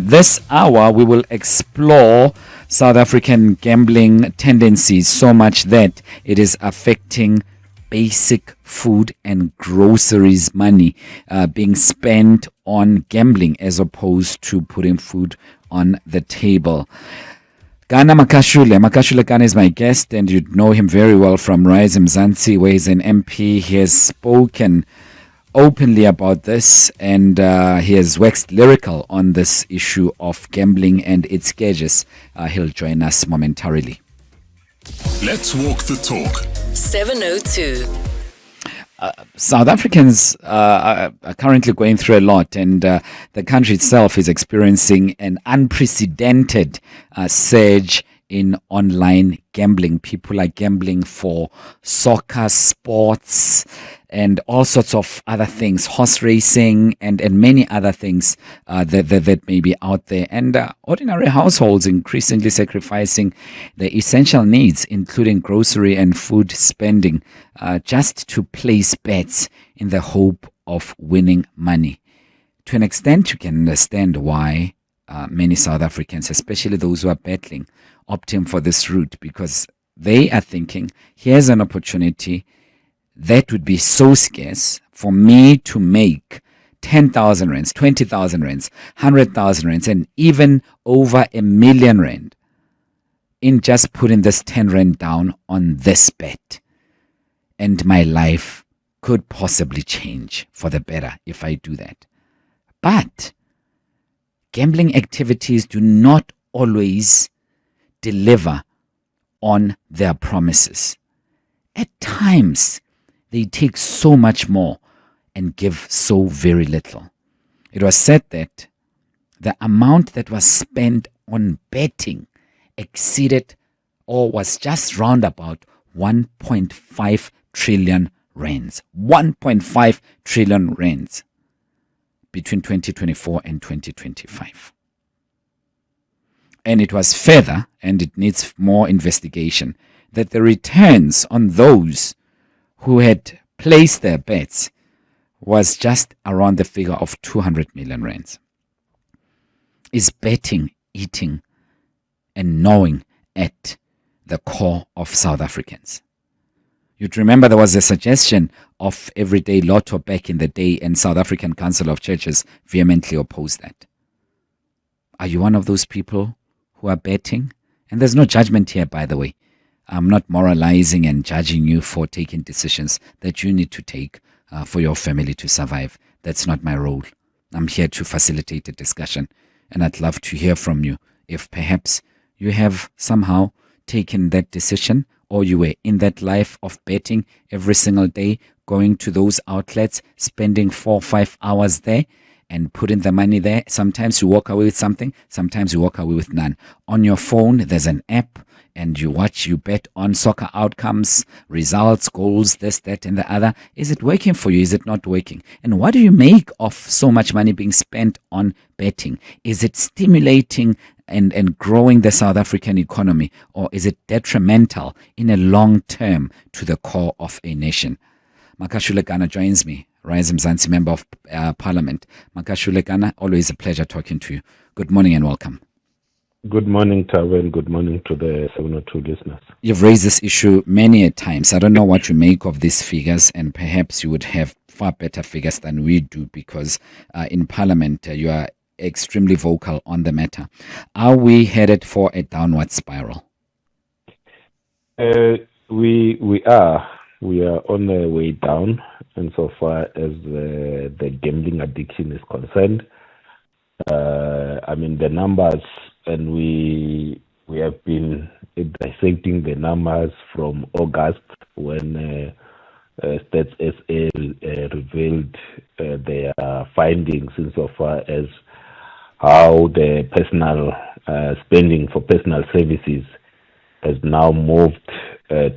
This hour, we will explore South African gambling tendencies so much that it is affecting basic food and groceries money being spent on gambling as opposed to putting food on the table. Gana Makashule Gana is my guest, and you'd know him very well from Rise Mzansi, where he's an MP. He has spoken openly about this, and he has waxed lyrical on this issue of gambling and its scourges. He'll join us momentarily. Let's walk the talk. 702. South Africans are currently going through a lot, and the country itself is experiencing an unprecedented surge in online gambling. People are gambling for soccer, sports, and all sorts of other things, horse racing, and many other things that may be out there. And ordinary households increasingly sacrificing their essential needs, including grocery and food spending, just to place bets in the hope of winning money. To an extent, you can understand why many South Africans, especially those who are battling, opting for this route, because they are thinking, here's an opportunity that would be so scarce for me to make 10,000 rands, 20,000 rands, 100,000 rands, and even over R1,000,000 in just putting this 10 rand down on this bet. And my life could possibly change for the better if I do that. But gambling activities do not always deliver on their promises. At times, they take so much more and give so very little. It was said that the amount that was spent on betting exceeded or was just round about 1.5 trillion rands. 1.5 trillion rands between 2024 and 2025. And it was further, and it needs more investigation, that the returns on those who had placed their bets was just around the figure of 200 million rands. Is betting, eating, and knowing at the core of South Africans? You'd remember there was a suggestion of everyday lotto back in the day, and South African Council of Churches vehemently opposed that. Are you one of those people who are betting? And there's no judgment here, by the way. I'm not moralizing and judging you for taking decisions that you need to take for your family to survive. That's not my role. I'm here to facilitate a discussion, and I'd love to hear from you if perhaps you have somehow taken that decision, or you were in that life of betting every single day, going to those outlets, spending 4 or 5 hours there and putting the money there. Sometimes you walk away with something, sometimes you walk away with none. On your phone, there's an app, and you bet on soccer outcomes, results, goals, this, that, and the other. Is it working for you? Is it not working? And what do you make of so much money being spent on betting? Is it stimulating and growing the South African economy, or is it detrimental in a long term to the core of a nation? Makashule Gana joins me, Rise Mzansi, Member of Parliament. Makashule Gana, always a pleasure talking to you. Good morning and welcome. Good morning, Thabo, and good morning to the 702 listeners. You've raised this issue many a times. I don't know what you make of these figures, and perhaps you would have far better figures than we do, because in Parliament you are extremely vocal on the matter. Are we headed for a downward spiral? We are on the way down, insofar as the gambling addiction is concerned. The numbers, and we have been dissecting the numbers from August, when Stats SA revealed their findings insofar as how the personal spending for personal services has now moved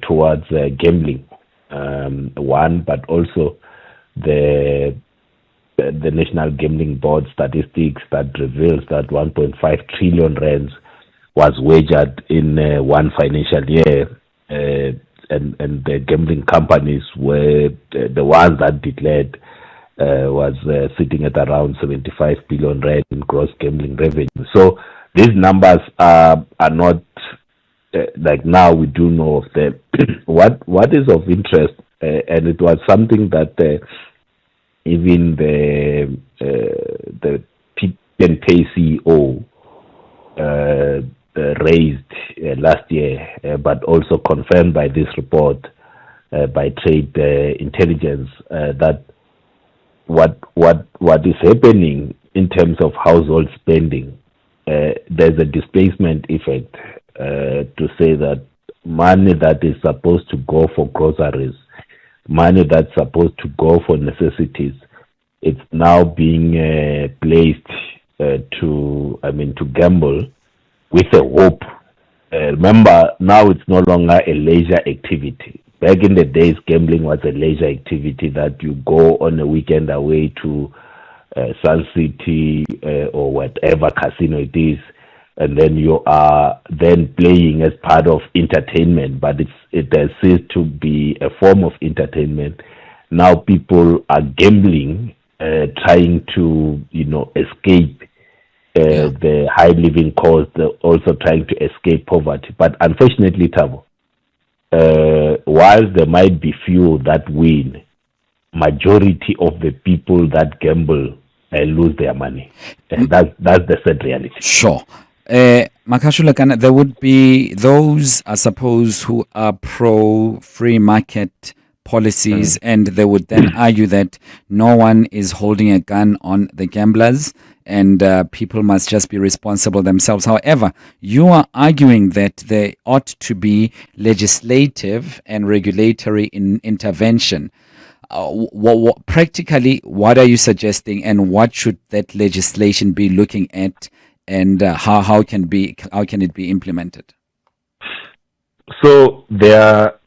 towards gambling. One, but also the National Gambling Board statistics that reveals that 1.5 trillion rands was wagered in one financial year, and the gambling companies were the ones that declared was sitting at around 75 billion rand in gross gambling revenue. So these numbers are not like now we do know of them. What is of interest, and it was something that even the Pick and Pay CEO raised last year, but also confirmed by this report by trade intelligence that what is happening in terms of household spending, there's a displacement effect to say that money that is supposed to go for groceries, money that's supposed to go for necessities, it's now being placed to gamble with a hope. Remember, now it's no longer a leisure activity. Back in the days, gambling was a leisure activity that you go on a weekend away to Sun City or whatever casino it is, and then you are then playing as part of entertainment, but it has ceased to be a form of entertainment. Now people are gambling, trying to escape the high living cost, also trying to escape poverty. But unfortunately, Thabo, whilst there might be few that win, majority of the people that gamble lose their money, and that's the sad reality. Sure. Makashule, Gana, there would be those, I suppose, who are pro free market policies, and they would then argue that no one is holding a gun on the gamblers and people must just be responsible themselves. However, you are arguing that there ought to be legislative and regulatory intervention. Practically, what are you suggesting, and what should that legislation be looking at, and how can it be implemented? So there are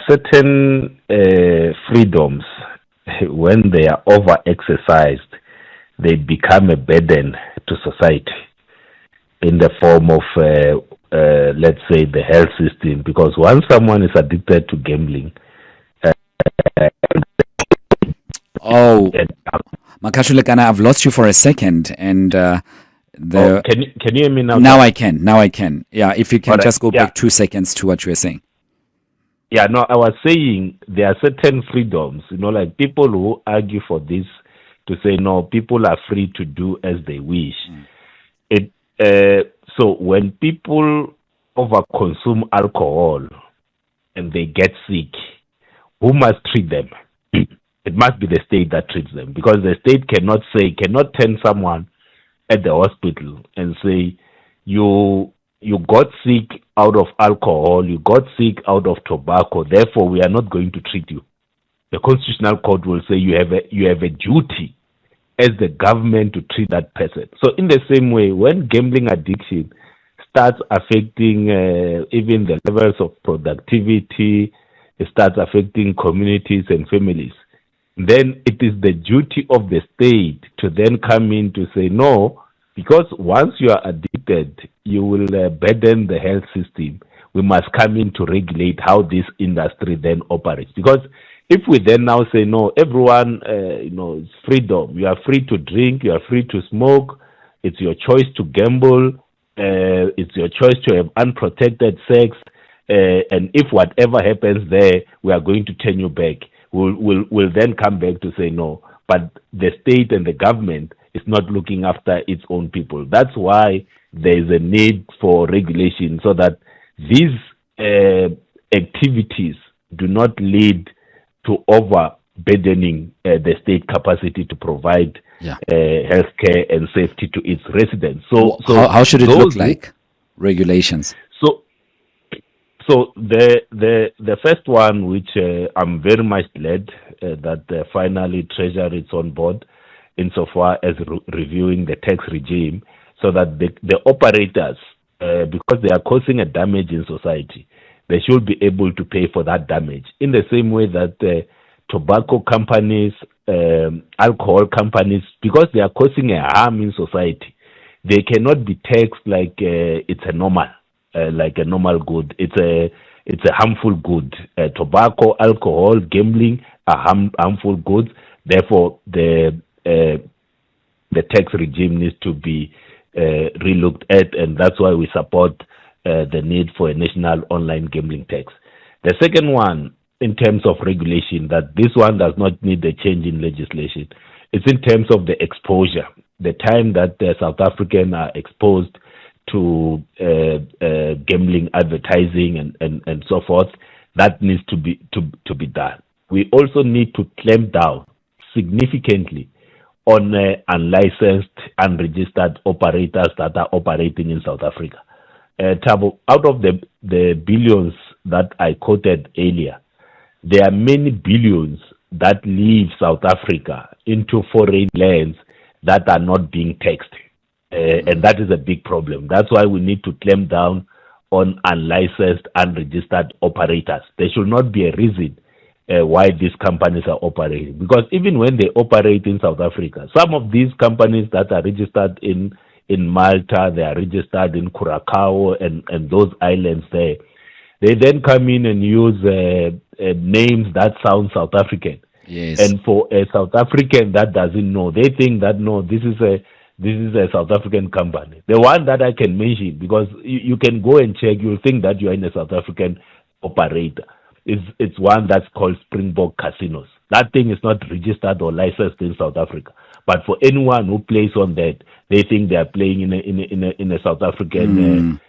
certain freedoms when they are over exercised, they become a burden to society in the form of let's say the health system, because once someone is addicted to gambling, Makashule, Gana, I've lost you for a second, and can you hear me now? Now I can. Yeah, if you can just go back 2 seconds to what you were saying. Yeah, no, I was saying there are certain freedoms, like people who argue for this to say, no, people are free to do as they wish. So when people overconsume alcohol and they get sick, who must treat them? It must be the state that treats them, because the state cannot turn someone at the hospital and say, you got sick out of alcohol, you got sick out of tobacco, therefore we are not going to treat you. The Constitutional Court will say you have a duty as the government to treat that person. So in the same way, when gambling addiction starts affecting even the levels of productivity, it starts affecting communities and families, then it is the duty of the state to then come in to say no, because once you are addicted, you will burden the health system. We must come in to regulate how this industry then operates. Because if we then now say no, everyone, it's freedom. You are free to drink, you are free to smoke. It's your choice to gamble. It's your choice to have unprotected sex. And if whatever happens there, we are going to turn you back. We'll then come back to say no. But the state and the government is not looking after its own people. That's why there is a need for regulation, so that these activities do not lead to overburdening the state capacity to provide healthcare and safety to its residents. So how should it look like? Regulations. So the first one, which I'm very much glad that finally Treasury is on board insofar as reviewing the tax regime, so that the operators, because they are causing a damage in society, they should be able to pay for that damage. In the same way that tobacco companies, alcohol companies, because they are causing a harm in society, they cannot be taxed like it's a normal good. It's a harmful good. Tobacco, alcohol, gambling are harmful goods. Therefore, the tax regime needs to be relooked at, and that's why we support the need for a national online gambling tax. The second one, in terms of regulation, that this one does not need a change in legislation. It's in terms of the exposure, the time that the South Africans are exposed to gambling advertising and so forth. That needs to be done. We also need to clamp down significantly on unlicensed, unregistered operators that are operating in South Africa. Thabo, out of the billions that I quoted earlier, there are many billions that leave South Africa into foreign lands that are not being taxed. And that is a big problem. That's why we need to clamp down on unlicensed, unregistered operators. There should not be a reason why these companies are operating. Because even when they operate in South Africa, some of these companies that are registered in Malta, they are registered in Curacao and those islands there, they then come in and use names that sound South African. Yes. And for a South African that doesn't know, they think that, no, this is a South African company. The one that I can mention, because you can go and check, you'll think that you are in a South African operator. It's one that's called Springbok Casinos. That thing is not registered or licensed in South Africa. But for anyone who plays on that, they think they are playing in a South African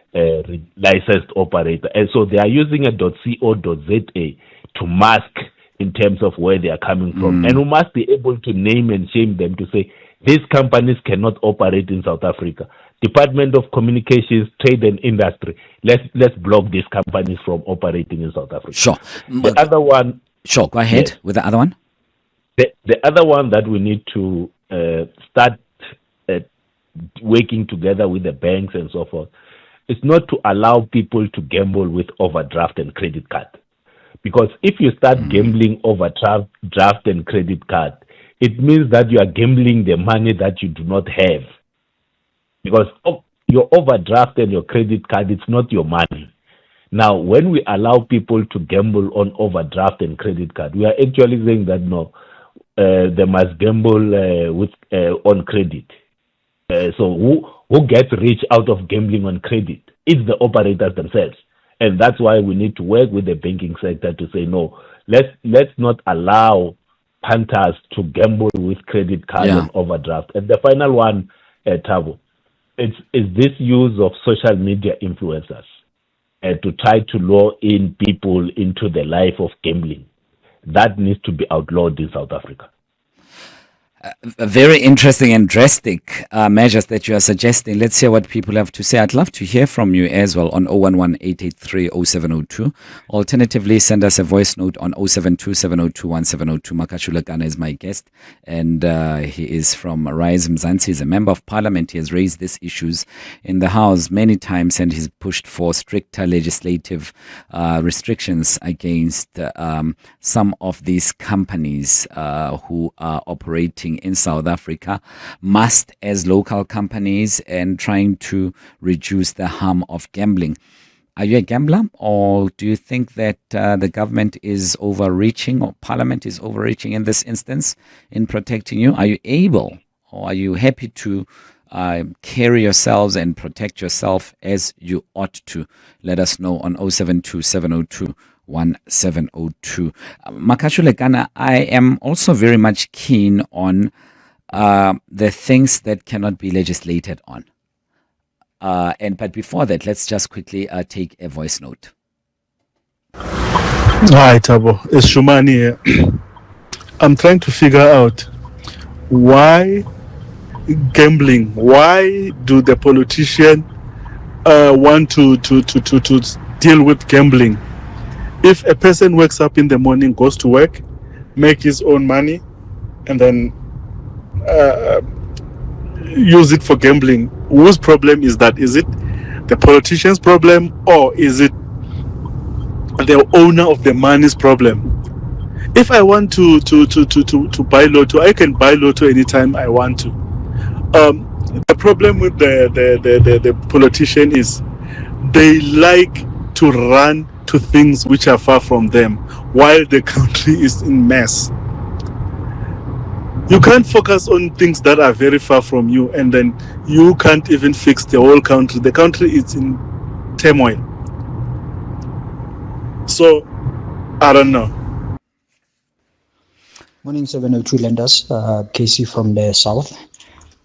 licensed operator. And so they are using a .co.za to mask in terms of where they are coming from. And we must be able to name and shame them to say, these companies cannot operate in South Africa. Department of Communications, Trade and Industry, let's block these companies from operating in South Africa. Sure. The other one... Sure, go ahead with the other one. The other one that we need to start working together with the banks and so forth is not to allow people to gamble with overdraft and credit card. Because if you start gambling overdraft and credit card, it means that you are gambling the money that you do not have. Because your overdraft and your credit card, it's not your money. Now, when we allow people to gamble on overdraft and credit card, we are actually saying that no, they must gamble on credit. So who gets rich out of gambling on credit? It's the operators themselves. And that's why we need to work with the banking sector to say, no, let's not allow punters to gamble with credit card and overdraft. And the final one, Thabo, is this use of social media influencers to try to lure in people into the life of gambling. That needs to be outlawed in South Africa. Very interesting and drastic measures that you are suggesting. Let's hear what people have to say. I'd love to hear from you as well on 011-883-0702. Alternatively, send us a voice note on 072-702-1702. Makashule Gana is my guest, and he is from Rise Mzansi. He's a member of parliament. He has raised these issues in the House many times, and he's pushed for stricter legislative restrictions against some of these companies who are operating in South Africa, must as local companies, and trying to reduce the harm of gambling. Are you a gambler, or do you think that the government is overreaching, or Parliament is overreaching in this instance in protecting you? Are you able, or are you happy to carry yourselves and protect yourself as you ought to? Let us know on 072-702-1702. Makashule Gana, I am also very much keen on the things that cannot be legislated on. But before that, let's just quickly take a voice note. Hi, Thabo. It's Shumani here. I'm trying to figure out why gambling. Why do the politicians want to deal with gambling? If a person wakes up in the morning, goes to work, make his own money, and then use it for gambling, whose problem is that? Is it the politician's problem, or is it the owner of the money's problem? If I want to buy lotto, I can buy lotto anytime I want to. The problem with the politician is they like to run to things which are far from them while the country is in mess. You can't focus on things that are very far from you, and then you can't even fix the whole country. The country is in turmoil. So, I don't know. Morning, 702 lenders. Casey from the south.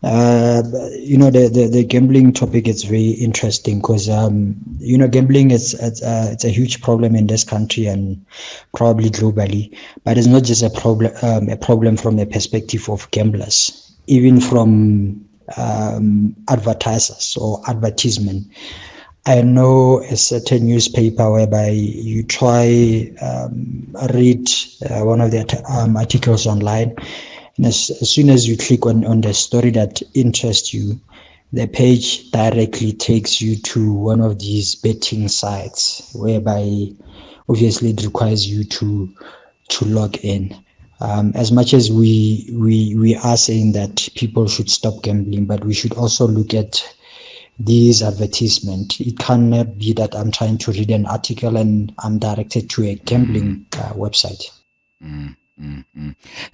The gambling topic is very interesting because gambling is it's a huge problem in this country and probably globally. But it's not just a problem from the perspective of gamblers, even from advertisers or advertisement. I know a certain newspaper whereby you try read one of the articles online, and as soon as you click on the story that interests you, the page directly takes you to one of these betting sites, whereby obviously it requires you to log in. As much as we are saying that people should stop gambling, but we should also look at these advertisements. It cannot be that I'm trying to read an article and I'm directed to a gambling website.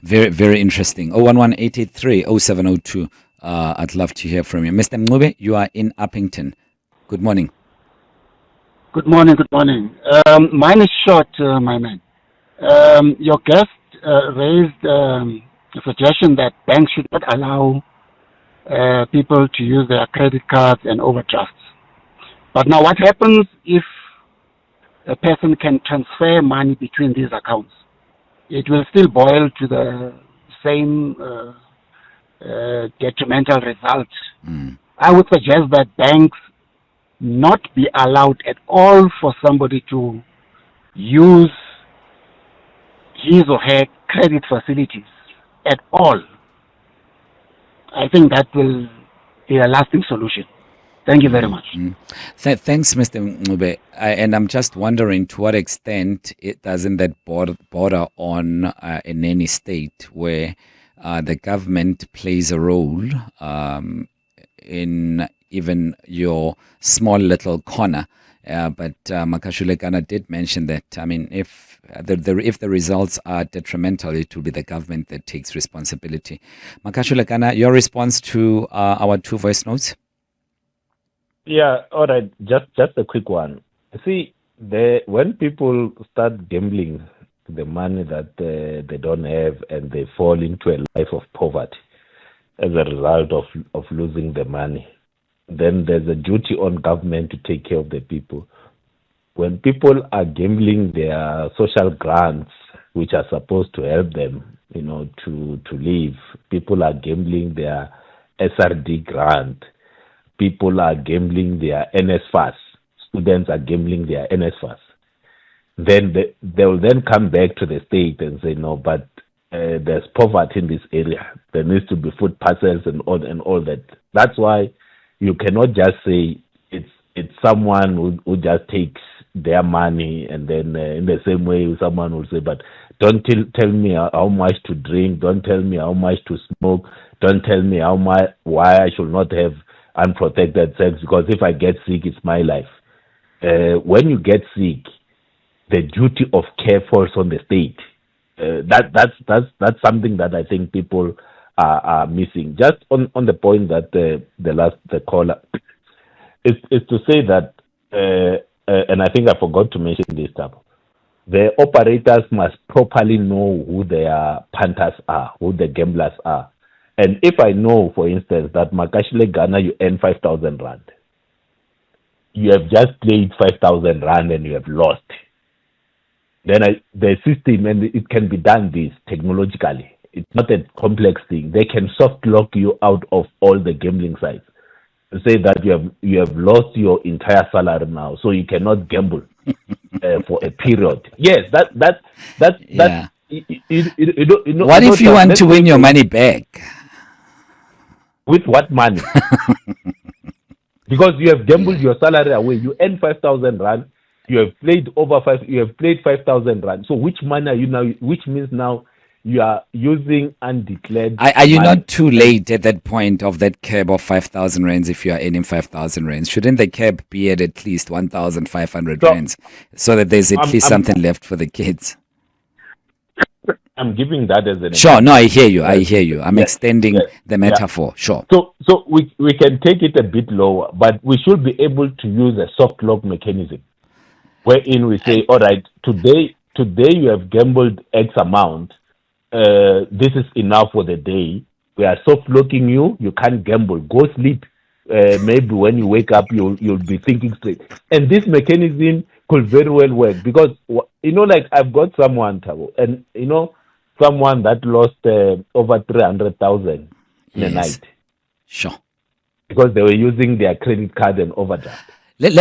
Very, very interesting. 011-883-0702. I'd love to hear from you. Mr. Mncube, you are in Uppington. Good morning. Good morning. Mine is short, my man. Your guest raised a suggestion that banks should not allow people to use their credit cards and overdrafts. But now what happens if a person can transfer money between these accounts? It will still boil to the same detrimental result. I would suggest that banks not be allowed at all for somebody to use his or her credit facilities at all. I think that will be a lasting solution. Thank you very much. Thanks, Mr. Mncube. And I'm just wondering to what extent doesn't that border on a nanny state where the government plays a role in even your small little corner. But Makashule Gana did mention that, I mean, if the results are detrimental, it will be the government that takes responsibility. Makashule Gana, your response to our two voice notes? Yeah, all right. Just a quick one. See, when people start gambling the money that they don't have and they fall into a life of poverty as a result of losing the money, then there's a duty on government to take care of the people. When people are gambling their social grants, which are supposed to help them, to live, people are gambling their SRD grant. People are gambling their NSFAS. Students are gambling their NSFAS. Then they will then come back to the state and say, no, but there's poverty in this area. There needs to be food parcels and all that. That's why you cannot just say it's someone who just takes their money and then in the same way someone will say, but don't tell me how much to drink, don't tell me how much to smoke, don't tell me why I should not have unprotected sex, because if I get sick, it's my life. When you get sick, the duty of care falls on the state. That's something that I think people are missing. Just on the point that the caller is to say that, and I think I forgot to mention this stuff. The operators must properly know who their punters are, who the gamblers are. And if I know, for instance, that Makashule Gana, you earn 5,000 rand, you have just played 5,000 rand and you have lost. Then the system, and it can be done this technologically. It's not a complex thing. They can soft lock you out of all the gambling sites. Say that you have lost your entire salary now, so you cannot gamble for a period. Yes, that's Yeah. you know, What if you want to win your money back? With what money? Because you have gambled your salary away. You earn 5,000 rand. You have played You have played 5,000 rand. So which money are you now? Which means now you are using undeclared. Are you not too late at that point of that cap of 5,000 rands if you are earning 5,000 rands? Shouldn't the cap be at least 1,500 rands so that there's at least something left for the kids? I'm giving that as an Sure. No, I hear you. I hear you. I'm Yes, extending yes, the metaphor. Sure. So we can take it a bit lower, but we should be able to use a soft lock mechanism, wherein we say, all right, today you have gambled X amount. This is enough for the day. We are soft locking you. You can't gamble. Go sleep. Maybe when you wake up, you'll be thinking straight. And this mechanism could very well work because like I've got someone, Thabo, and someone that lost over 300,000 in a night. Sure. Because they were using their credit card and overdraft. We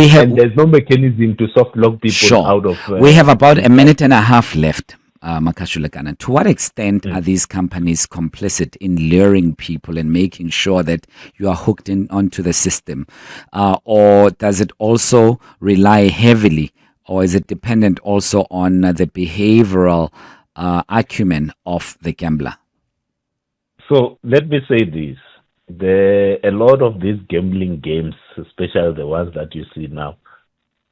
have and there's no mechanism to soft lock people out of. We have about a minute and a half left, Makashule Gana. To what extent are these companies complicit in luring people and making sure that you are hooked onto the system, or does it also rely heavily, or is it dependent also on the behavioral acumen of the gambler? So let me say this. A lot of these gambling games, especially the ones that you see now,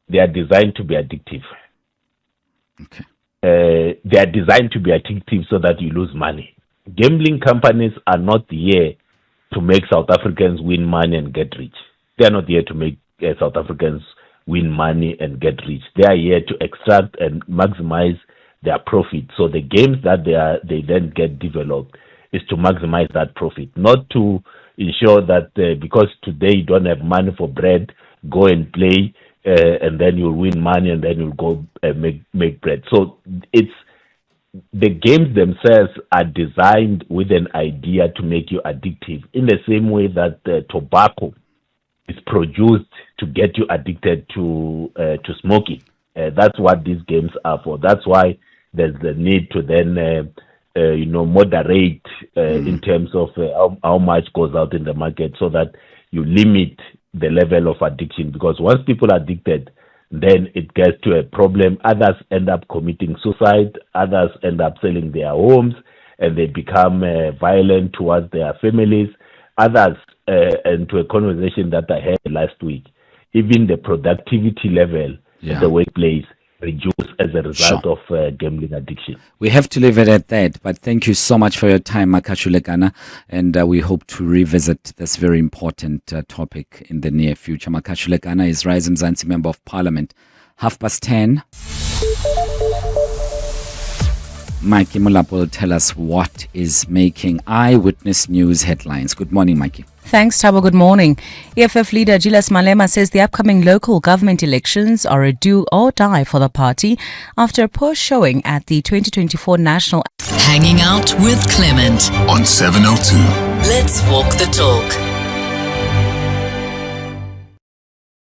they are designed to be addictive. Okay. They are designed to be addictive so that you lose money. Gambling companies are not here to make South Africans win money and get rich. They are not here to make South Africans win money and get rich. They are here to extract and maximize their profit. So the games that they then get developed is to maximize that profit, not to ensure that because today you don't have money for bread, go and play and then you'll win money and then you'll go make bread. So it's the games themselves are designed with an idea to make you addictive, in the same way that tobacco is produced to get you addicted to smoking. That's what these games are for. That's why there's the need to then moderate in terms of how much goes out in the market, so that you limit the level of addiction. Because once people are addicted, then it gets to a problem. Others end up committing suicide. Others end up selling their homes, and they become violent towards their families. Others, and to a conversation that I had last week, even the productivity level at the workplace reduce as a result of gambling addiction. We have to leave it at that, but thank you so much for your time, Makashule Gana, and we hope to revisit this very important topic in the near future. Makashule Gana is Rise Mzansi Member of Parliament. 10:30. Mikey Mulapo will tell us what is making Eyewitness News headlines. Good morning, Mikey. Thanks, Thabo. Good morning. EFF leader Julius Malema says the upcoming local government elections are a do or die for the party after a poor showing at the 2024 national. Hanging out with Clement on 702. Let's walk the talk.